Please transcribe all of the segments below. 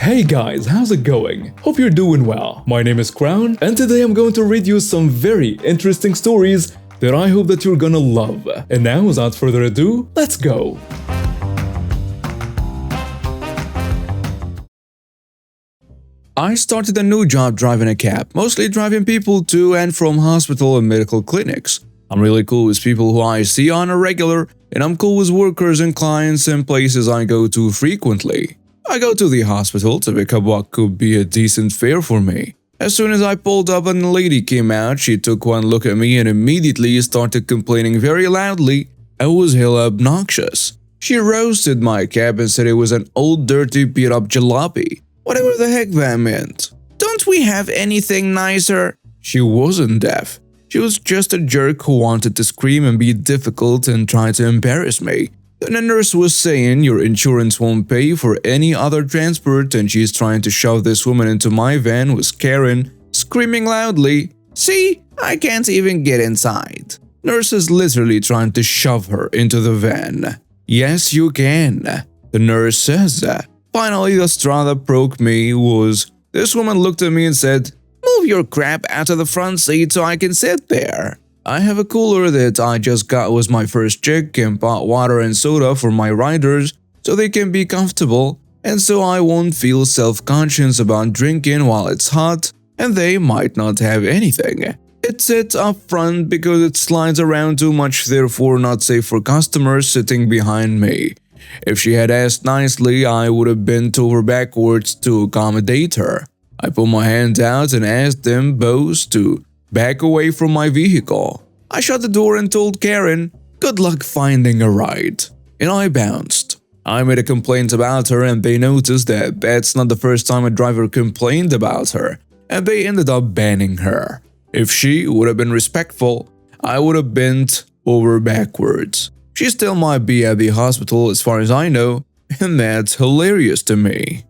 Hey guys, how's it going? Hope you're doing well. My name is Crown, and today I'm going to read you some very interesting stories that I hope that you're gonna love. And now, without further ado, let's go! I started a new job driving a cab, mostly driving people to and from hospital and medical clinics. I'm really cool with people who I see on a regular, and I'm cool with workers and clients and places I go to frequently. I go to the hospital to pick up what could be a decent fare for me. As soon as I pulled up and the lady came out, she took one look at me and immediately started complaining very loudly. I was hella obnoxious. She roasted my cab and said it was an old dirty beat up jalopy. Whatever the heck that meant. Don't we have anything nicer? She wasn't deaf. She was just a jerk who wanted to scream and be difficult and try to embarrass me. Then a nurse was saying your insurance won't pay for any other transport, and she's trying to shove this woman into my van with Karen, screaming loudly, "See, I can't even get inside." Nurse is literally trying to shove her into the van. Yes, you can. The nurse says that. Finally, the straw that broke me was this woman looked at me and said, "Move your crap out of the front seat so I can sit there." I have a cooler that I just got with my first chick and bought water and soda for my riders so they can be comfortable and so I won't feel self-conscious about drinking while it's hot and they might not have anything. It sits up front because it slides around too much, therefore not safe for customers sitting behind me. If she had asked nicely, I would have bent over backwards to accommodate her. I put my hand out and asked them both to back away from my vehicle. I shut the door and told Karen, "Good luck finding a ride." And I bounced. I made a complaint about her and they noticed that that's not the first time a driver complained about her, and they ended up banning her. If she would have been respectful, I would have bent over backwards. She still might be at the hospital as far as I know, and that's hilarious to me.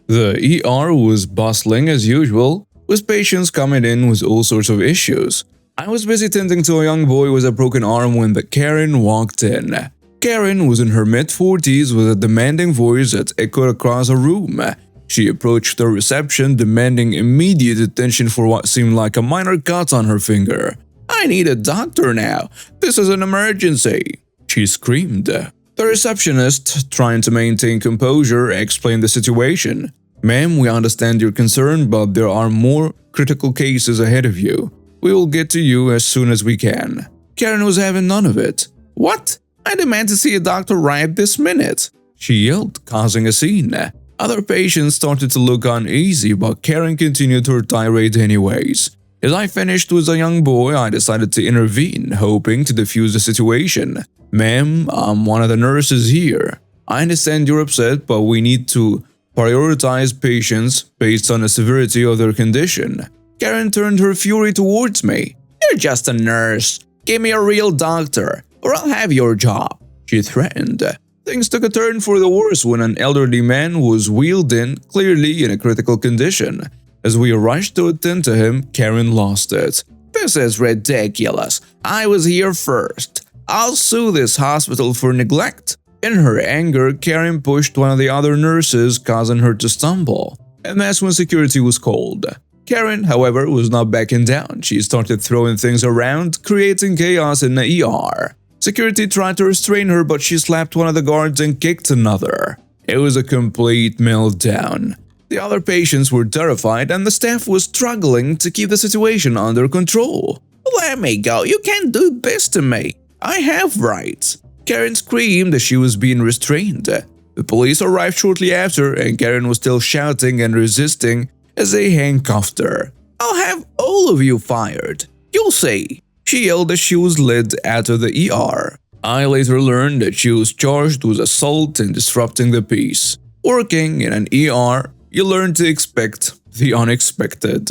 The ER was bustling as usual, with patients coming in with all sorts of issues. I was busy tending to a young boy with a broken arm when the Karen walked in. Karen was in her mid-40s with a demanding voice that echoed across a room. She approached the reception demanding immediate attention for what seemed like a minor cut on her finger. "I need a doctor now. This is an emergency," she screamed. The receptionist, trying to maintain composure, explained the situation. "Ma'am, we understand your concern, but there are more critical cases ahead of you. We will get to you as soon as we can." Karen was having none of it. "What? I demand to see a doctor right this minute," she yelled, causing a scene. Other patients started to look uneasy, but Karen continued her tirade anyways. As I finished with a young boy, I decided to intervene, hoping to defuse the situation. "Ma'am, I'm one of the nurses here. I understand you're upset, but we need to prioritize patients based on the severity of their condition." Karen turned her fury towards me. "You're just a nurse. Give me a real doctor, or I'll have your job," she threatened. Things took a turn for the worse when an elderly man was wheeled in, clearly in a critical condition. As we rushed to attend to him, Karen lost it. "This is ridiculous. I was here first. I'll sue this hospital for neglect." In her anger, Karen pushed one of the other nurses, causing her to stumble. And that's when security was called. Karen, however, was not backing down. She started throwing things around, creating chaos in the ER. Security tried to restrain her, but she slapped one of the guards and kicked another. It was a complete meltdown. The other patients were terrified and the staff was struggling to keep the situation under control. "Let me go, you can't do this to me. I have rights." Karen screamed as she was being restrained. The police arrived shortly after and Karen was still shouting and resisting as they handcuffed her. "I'll have all of you fired. You'll see," she yelled as she was led out of the ER. I later learned that she was charged with assault and disrupting the peace. Working in an ER, you learn to expect the unexpected.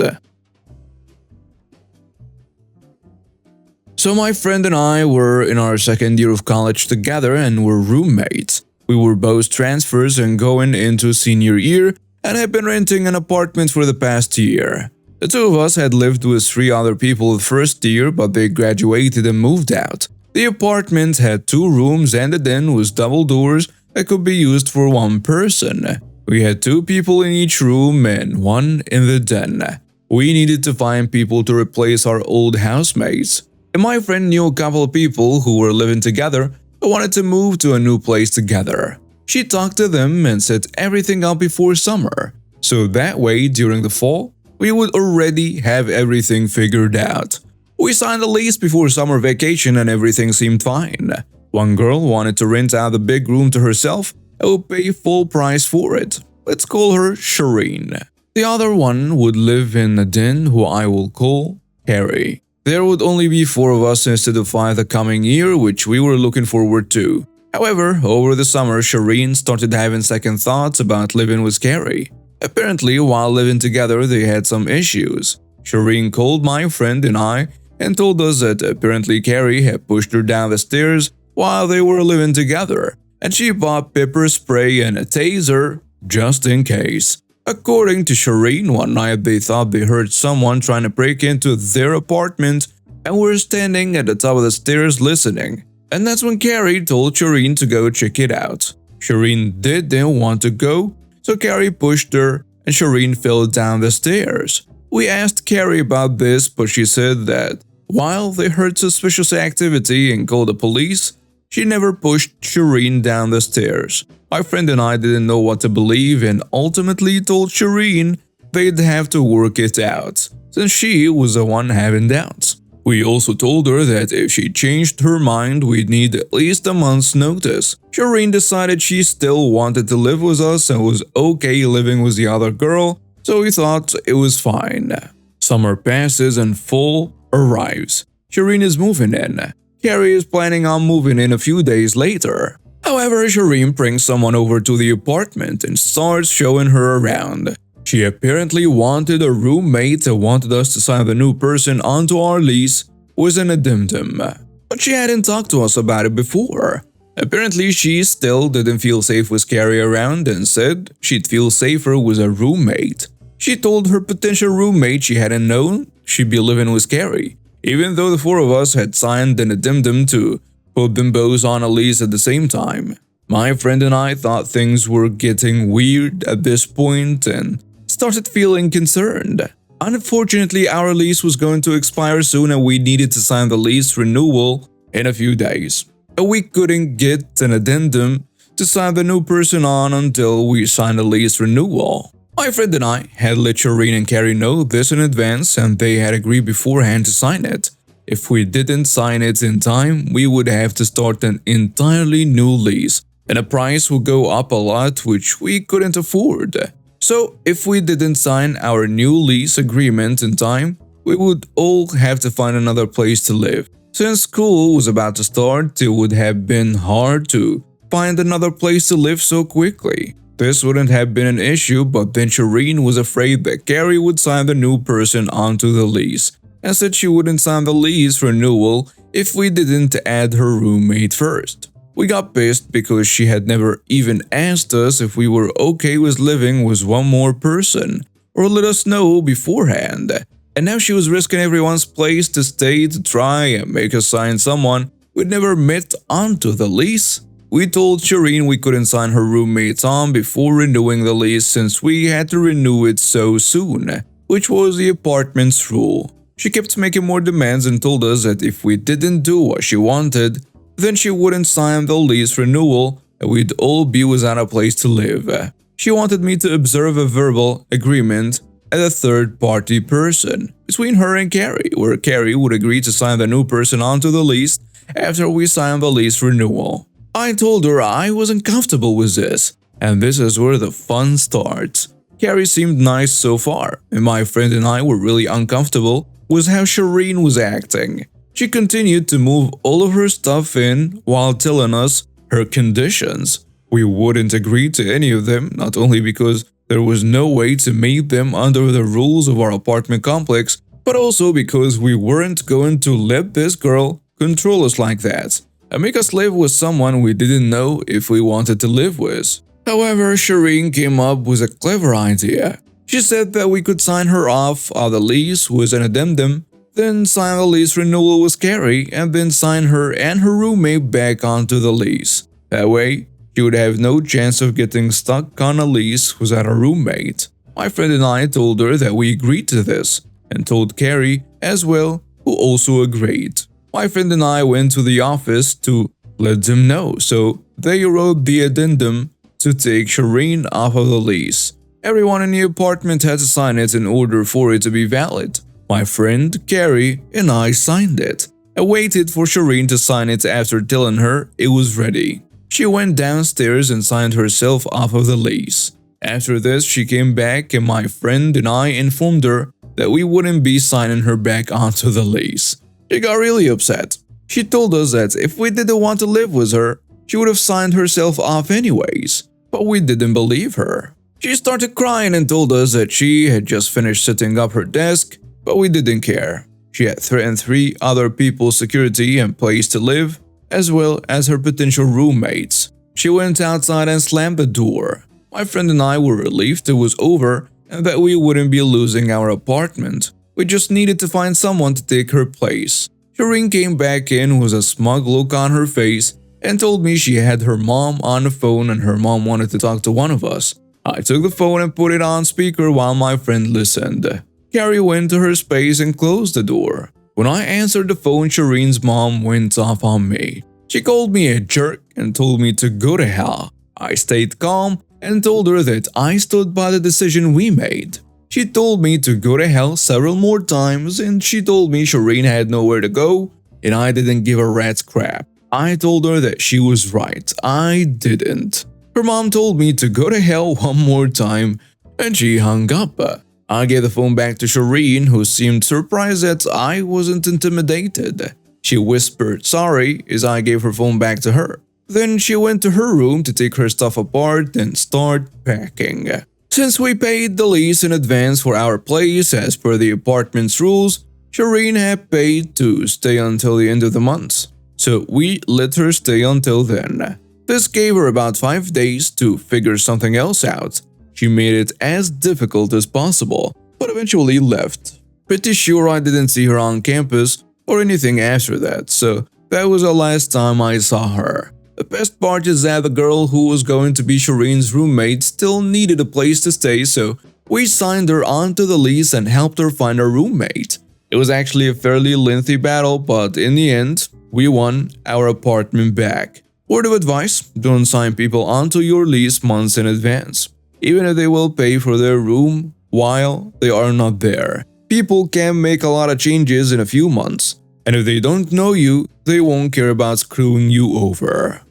So my friend and I were in our second year of college together and were roommates. We were both transfers and going into senior year and had been renting an apartment for the past year. The two of us had lived with 3 other people the first year, but they graduated and moved out. The apartment had 2 rooms and a den with double doors that could be used for one person. We had 2 people in each room and 1 in the den. We needed to find people to replace our old housemates. And my friend knew a couple of people who were living together who wanted to move to a new place together. She talked to them and set everything up before summer, so that way during the fall, we would already have everything figured out. We signed a lease before summer vacation and everything seemed fine. One girl wanted to rent out the big room to herself and would pay full price for it. Let's call her Shireen. The other one would live in a den who I will call Harry. There would only be 4 of us instead of 5 the coming year, which we were looking forward to. However, over the summer, Shireen started having second thoughts about living with Carrie. Apparently, while living together, they had some issues. Shireen called my friend and I and told us that apparently Carrie had pushed her down the stairs while they were living together, and she bought pepper spray and a taser just in case. According to Shireen, one night they thought they heard someone trying to break into their apartment and were standing at the top of the stairs listening. And that's when Carrie told Shireen to go check it out. Shireen didn't want to go, so Carrie pushed her and Shireen fell down the stairs. We asked Carrie about this, but she said that while they heard suspicious activity and called the police, she never pushed Shireen down the stairs. My friend and I didn't know what to believe and ultimately told Shireen they'd have to work it out, since she was the one having doubts. We also told her that if she changed her mind, we'd need at least a month's notice. Shireen decided she still wanted to live with us and was okay living with the other girl, so we thought it was fine. Summer passes and fall arrives. Shireen is moving in. Carrie is planning on moving in a few days later. However, Shireen brings someone over to the apartment and starts showing her around. She apparently wanted a roommate and wanted us to sign the new person onto our lease with an addendum. But she hadn't talked to us about it before. Apparently, she still didn't feel safe with Carrie around and said she'd feel safer with a roommate. She told her potential roommate she hadn't known she'd be living with Carrie, even though the 4 of us had signed an addendum to put them both on a lease at the same time. My friend and I thought things were getting weird at this point and started feeling concerned. Unfortunately, our lease was going to expire soon and we needed to sign the lease renewal in a few days. And we couldn't get an addendum to sign the new person on until we signed the lease renewal. My friend and I had let Shireen and Carrie know this in advance and they had agreed beforehand to sign it. If we didn't sign it in time, we would have to start an entirely new lease, and the price would go up a lot, which we couldn't afford. So, if we didn't sign our new lease agreement in time, we would all have to find another place to live. Since school was about to start, it would have been hard to find another place to live so quickly. This wouldn't have been an issue, but then Shireen was afraid that Carrie would sign the new person onto the lease, and said she wouldn't sign the lease renewal if we didn't add her roommate first. We got pissed because she had never even asked us if we were okay with living with one more person, or let us know beforehand. And now she was risking everyone's place to stay to try and make us sign someone we'd never met onto the lease. We told Shireen we couldn't sign her roommates on before renewing the lease since we had to renew it so soon, which was the apartment's rule. She kept making more demands and told us that if we didn't do what she wanted, then she wouldn't sign the lease renewal and we'd all be without a place to live. She wanted me to observe a verbal agreement as a third-party person between her and Carrie, where Carrie would agree to sign the new person onto the lease after we signed the lease renewal. I told her I wasn't comfortable with this, and this is where the fun starts. Carrie seemed nice so far, and my friend and I were really uncomfortable with how Shireen was acting. She continued to move all of her stuff in while telling us her conditions. We wouldn't agree to any of them, not only because there was no way to meet them under the rules of our apartment complex, but also because we weren't going to let this girl control us like that and make us live with someone we didn't know if we wanted to live with. However, Shireen came up with a clever idea. She said that we could sign her off of the lease with an addendum, then sign the lease renewal with Carrie, and then sign her and her roommate back onto the lease. That way, she would have no chance of getting stuck on a lease without a roommate. My friend and I told her that we agreed to this, and told Carrie as well, who also agreed. My friend and I went to the office to let them know, so they wrote the addendum to take Shireen off of the lease. Everyone in the apartment had to sign it in order for it to be valid. My friend, Carrie, and I signed it. I waited for Shireen to sign it after telling her it was ready. She went downstairs and signed herself off of the lease. After this, she came back and my friend and I informed her that we wouldn't be signing her back onto the lease. She got really upset. She told us that if we didn't want to live with her, she would have signed herself off anyways, but we didn't believe her. She started crying and told us that she had just finished setting up her desk, but we didn't care. She had threatened 3 other people's security and place to live, as well as her potential roommates. She went outside and slammed the door. My friend and I were relieved it was over and that we wouldn't be losing our apartment. We just needed to find someone to take her place. Shireen came back in with a smug look on her face and told me she had her mom on the phone and her mom wanted to talk to one of us. I took the phone and put it on speaker while my friend listened. Carrie went to her space and closed the door. When I answered the phone, Shireen's mom went off on me. She called me a jerk and told me to go to hell. I stayed calm and told her that I stood by the decision we made. She told me to go to hell several more times and she told me Shireen had nowhere to go and I didn't give a rat's crap. I told her that she was right. I didn't. Her mom told me to go to hell one more time and she hung up. I gave the phone back to Shireen, who seemed surprised that I wasn't intimidated. She whispered sorry as I gave her phone back to her. Then she went to her room to take her stuff apart and start packing. Since we paid the lease in advance for our place as per the apartment's rules, Shireen had paid to stay until the end of the month. So we let her stay until then. This gave her about 5 days to figure something else out. She made it as difficult as possible, but eventually left. Pretty sure I didn't see her on campus or anything after that, so that was the last time I saw her. The best part is that the girl who was going to be Shireen's roommate still needed a place to stay, so we signed her onto the lease and helped her find a roommate. It was actually a fairly lengthy battle, but in the end, we won our apartment back. Word of advice, don't sign people onto your lease months in advance, even if they will pay for their room while they are not there. People can make a lot of changes in a few months, and if they don't know you, they won't care about screwing you over.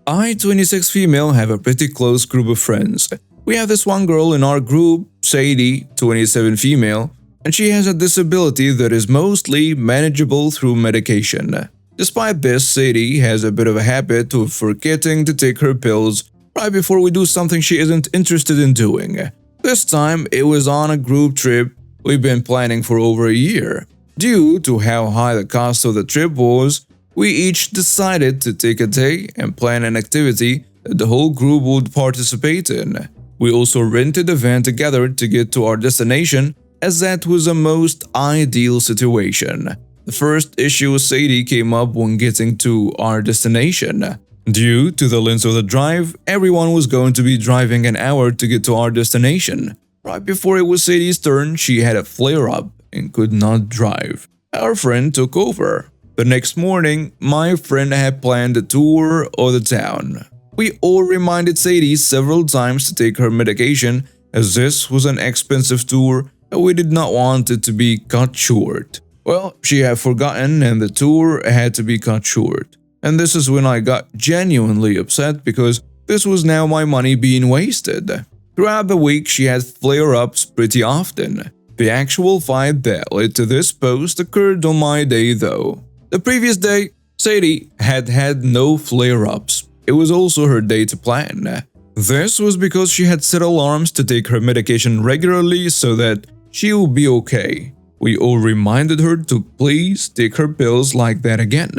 I, 26 female, have a pretty close group of friends. We have this one girl in our group, Sadie, 27 female, and she has a disability that is mostly manageable through medication. Despite this, Sadie has a bit of a habit of forgetting to take her pills right before we do something she isn't interested in doing. This time, it was on a group trip we've been planning for over a year. Due to how high the cost of the trip was, we each decided to take a day and plan an activity that the whole group would participate in. We also rented a van together to get to our destination, as that was the most ideal situation. The first issue Sadie came up when getting to our destination. Due to the length of the drive, everyone was going to be driving an hour to get to our destination. Right before it was Sadie's turn, she had a flare-up and could not drive. Our friend took over. The next morning, my friend had planned a tour of the town. We all reminded Sadie several times to take her medication, as this was an expensive tour and we did not want it to be cut short. Well, she had forgotten and the tour had to be cut short. And this is when I got genuinely upset because this was now my money being wasted. Throughout the week, she had flare-ups pretty often. The actual fight that led to this post occurred on my day though. The previous day, Sadie had no flare-ups. It was also her day to plan. This was because she had set alarms to take her medication regularly so that she would be okay. We all reminded her to please take her pills like that again.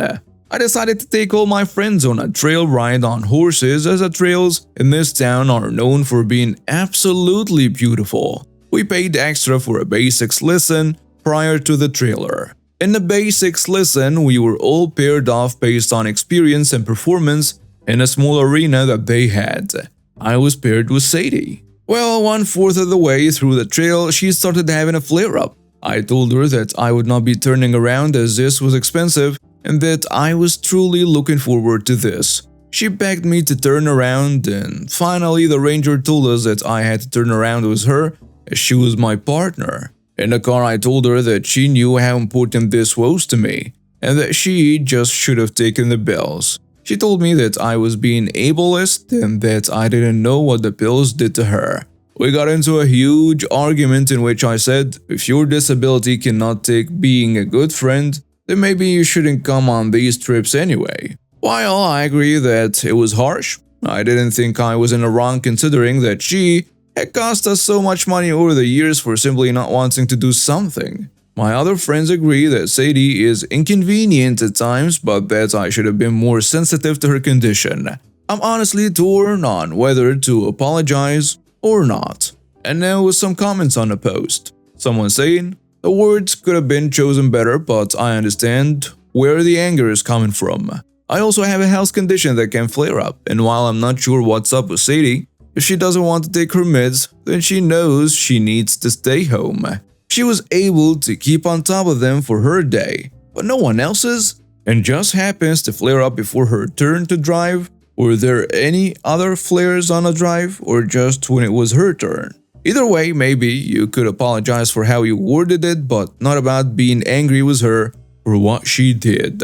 I decided to take all my friends on a trail ride on horses, as the trails in this town are known for being absolutely beautiful. We paid extra for a basics lesson prior to the trailer. In the basics lesson, we were all paired off based on experience and performance in a small arena that they had. I was paired with Sadie. Well, 1/4 of the way through the trail, she started having a flare-up. I told her that I would not be turning around as this was expensive and that I was truly looking forward to this. She begged me to turn around, and finally the ranger told us that I had to turn around with her as she was my partner. In the car, I told her that she knew how important this was to me and that she just should have taken the pills. She told me that I was being ableist and that I didn't know what the pills did to her. We got into a huge argument in which I said, if your disability cannot take being a good friend, then maybe you shouldn't come on these trips anyway. While I agree that it was harsh, I didn't think I was in the wrong considering that she had cost us so much money over the years for simply not wanting to do something. My other friends agree that Sadie is inconvenient at times, but that I should have been more sensitive to her condition. I'm honestly torn on whether to apologize or not. And now with some comments on the post. Someone saying, the words could have been chosen better, but I understand where the anger is coming from. I also have a health condition that can flare up, and while I'm not sure what's up with Sadie, if she doesn't want to take her meds, then she knows she needs to stay home. She was able to keep on top of them for her day, but no one else's, and just happens to flare up before her turn to drive. Were there any other flares on a drive, or just when it was her turn? Either way, maybe you could apologize for how you worded it, but not about being angry with her for what she did.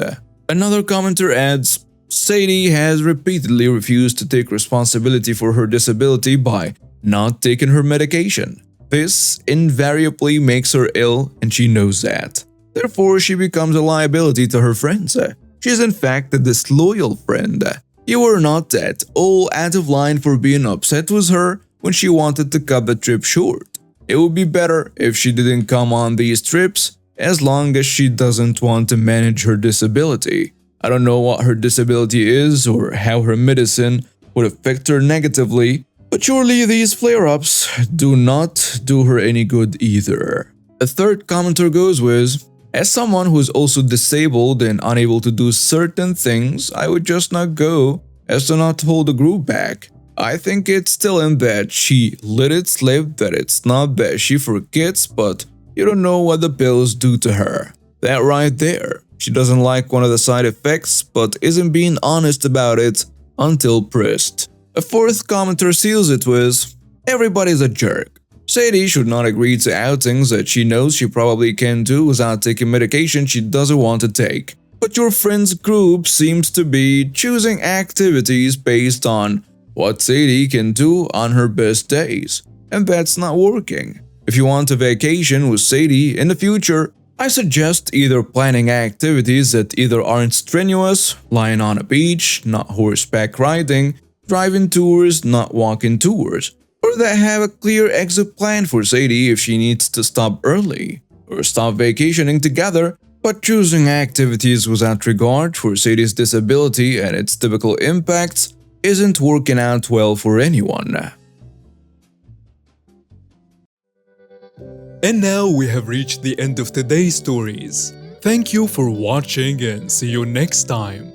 Another commenter adds, Sadie has repeatedly refused to take responsibility for her disability by not taking her medication. This invariably makes her ill, and she knows that. Therefore, she becomes a liability to her friends. She is in fact a disloyal friend. You were not at all out of line for being upset with her when she wanted to cut the trip short. It would be better if she didn't come on these trips, as long as she doesn't want to manage her disability. I don't know what her disability is or how her medicine would affect her negatively, but surely these flare-ups do not do her any good either. A third commenter goes with, as someone who is also disabled and unable to do certain things, I would just not go as to not hold the group back. I think it's still in that she let it slip, that it's not that she forgets, but you don't know what the pills do to her. That right there. She doesn't like one of the side effects, but isn't being honest about it until pressed. A fourth commenter seals it with, everybody's a jerk. Sadie should not agree to outings that she knows she probably can do without taking medication she doesn't want to take. But your friend's group seems to be choosing activities based on what Sadie can do on her best days, and that's not working. If you want a vacation with Sadie in the future, I suggest either planning activities that either aren't strenuous, lying on a beach, not horseback riding, driving tours, not walking tours, or that have a clear exit plan for Sadie if she needs to stop early, or stop vacationing together, but choosing activities without regard for Sadie's disability and its typical impacts isn't working out well for anyone. And now we have reached the end of today's stories. Thank you for watching and see you next time.